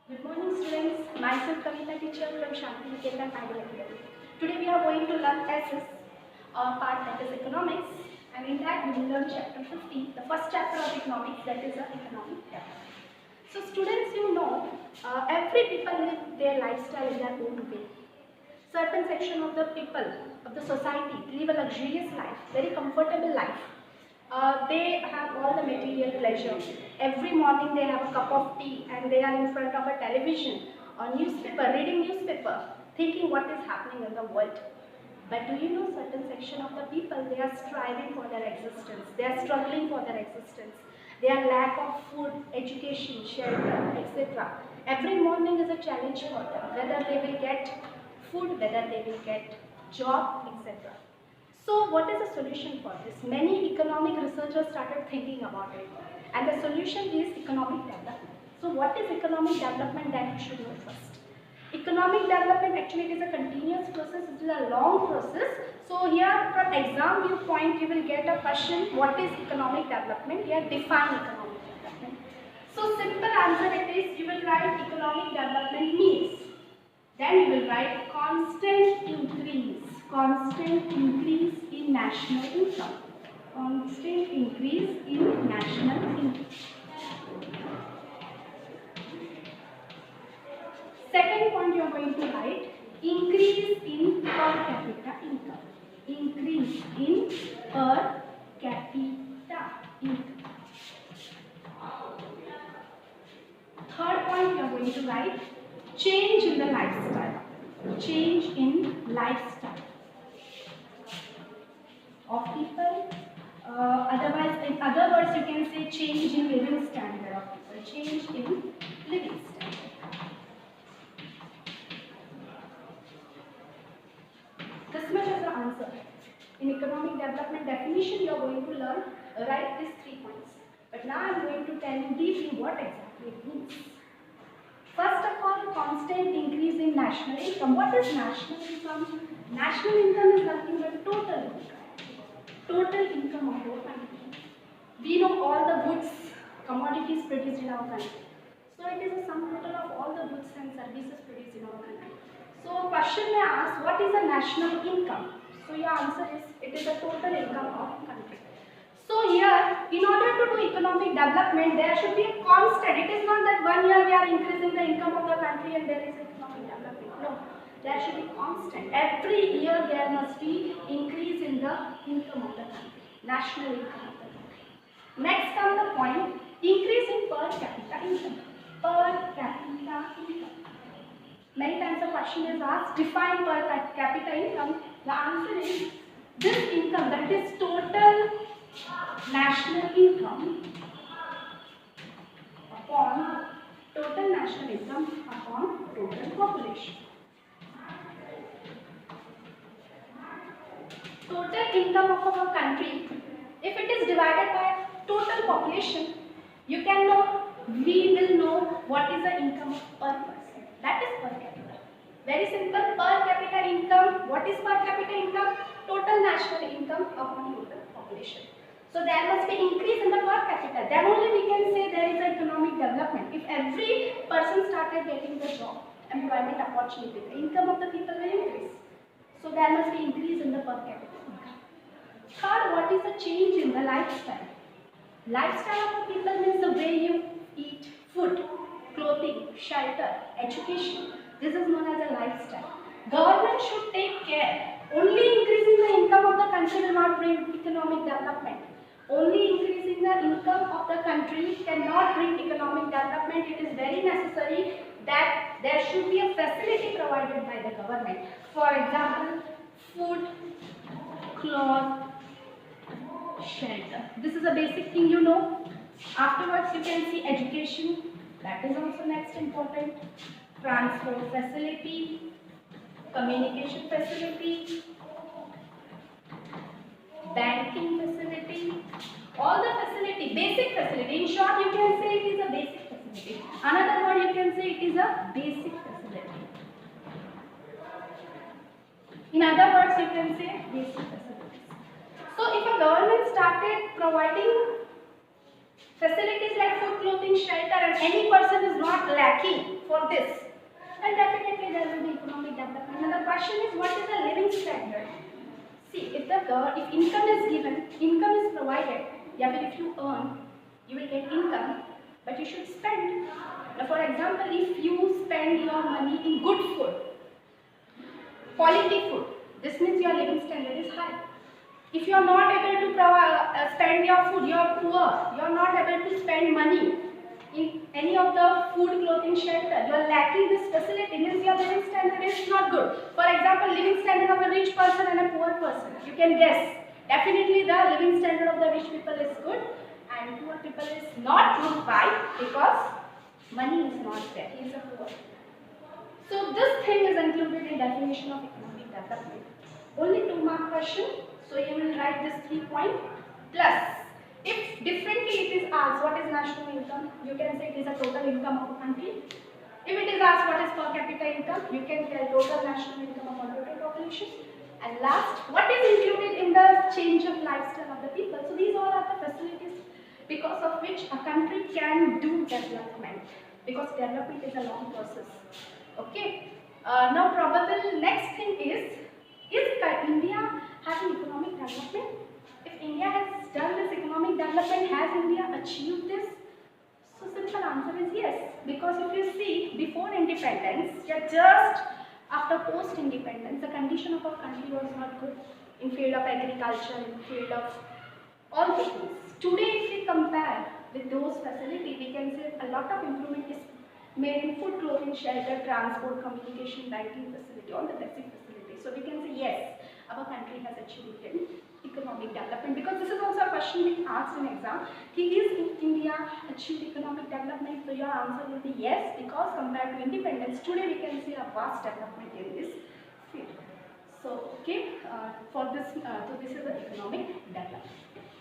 Good morning, students. Myself Kavita, teacher from Shanti Niketan Ideal Academy. Today we are going to learn SS, part that is economics, and in that we will learn chapter 15, the first chapter of economics, that is economic development. So students, every people live their lifestyle in their own way. Certain section of the people of the society live a luxurious life, very comfortable life. They have all the material pleasure. Every morning they have a cup of tea and they are in front of a television or newspaper, reading newspaper, thinking what is happening in the world. But do you know certain section of the people, they are striving for their existence. They are struggling for their existence. They are lack of food, education, shelter, etc. Every morning is a challenge for them, whether they will get food, whether they will get job, etc. So what is the solution for this? Many economic researchers started thinking about it. And the solution is economic development. So what is economic development that you should know first? Economic development actually it is a continuous process, it is a long process. So here from exam viewpoint you will get a question, what is economic development? Here define economic development. So simple answer it is, you will write economic development means. Then you will write constant increase in national income. Constant increase in national income. Second point you are going to write increase in per capita income. Increase in per capita income. Third point you are going to write change in the lifestyle. Change in lifestyle of people. Otherwise, in other words, you can say change in living standard of people. Change in living standard. This much is the answer. In economic development definition, you are going to learn, write these 3 points. But now I am going to tell you deeply what exactly it means. First of all, constant increase in national income. What is national income? National income is nothing but total income. Total income of our country. We know all the goods, commodities produced in our country. So it is a sum total of all the goods and services produced in our country. So question may ask, what is a national income? So your answer is, it is the total income of country. So here, in order to do economic development, there should be a constant. It is not that 1 year we are increasing the income of the country and there is economic development. No, there should be constant. Every year there must be increase in the income of the country, national income of the country. Next comes the point, increase in per capita income. Per capita income. Many times the question is asked, define per capita income. The answer is, this income, that is total national income upon total national income upon total population. Total income of our country, if it is divided by total population, you can know, we will know what is the income per person. That is per capita. Very simple, per capita income. What is per capita income? Total national income upon total population. So there must be increase in the per capita. Then only we can say there is economic development. If every person started getting the job, employment opportunity, the income of the people will increase. So there must be increase in the per capita income. Third, what is the change in the lifestyle? Lifestyle of the people means the way you eat food, clothing, shelter, education. This is known as a lifestyle. Government should take care. Only increasing the income of the country will not bring economic development. Only increasing the income of the country cannot bring economic development. It is very necessary that there should be a facility provided by the government. For example, food, cloth, shelter. This is a basic thing you know. Afterwards you can see education. That is also next important. Transport facility, communication facility, banking facility, all the facility, basic facility. In short, you can say it is a basic facility. Another word you can say it is a basic facility. In other words, you can say basic facilities. So if a government started providing facilities like food, clothing, shelter, and any person is not lacking for this, then definitely there will be economic development. And the question is, what is the living standard? See, if income is given, income is provided. Yeah, but if you earn, you will get income, but you should spend. Now, for example, if you spend your money in good food, quality food, this means your living standard is high. If you are not able to spend your food, you are poor, you are not able to spend money in any of the food, clothing, shelter, you are lacking this facility, means your living standard is not good. For example, living standard of a rich person and a poor person, you can guess. Definitely the living standard of the rich people is good and poor people is not good. Why? Because money is not there, he is a poor. So this thing is included in definition of economic development. Only 2-mark question. So you will write this 3 point plus. If differently it is asked what is national income, you can say it is a total income of a country. If it is asked what is per capita income, you can tell total national income upon total population. And last, what is included in the change of lifestyle of the people. So these all are the facilities because of which a country can do development. Because development is a long process. Okay. Now probable next thing is India having economic development? If India has done this economic development, has India achieved this? So simple answer is yes. Because if you see before independence, just after post-independence, the condition of our country was not good in field of agriculture, in field of all the things. Today, if we compare with those facilities, we can say a lot of improvement is made in food, clothing, shelter, transport, communication, banking facility, all the basic facilities. So we can say yes, our country has achieved in economic development, because this is also a question being asked in exam. Is in India achieved economic development? So your answer will be yes, because compared to independence, today we can see a vast development in this field. So okay, so this is the economic development.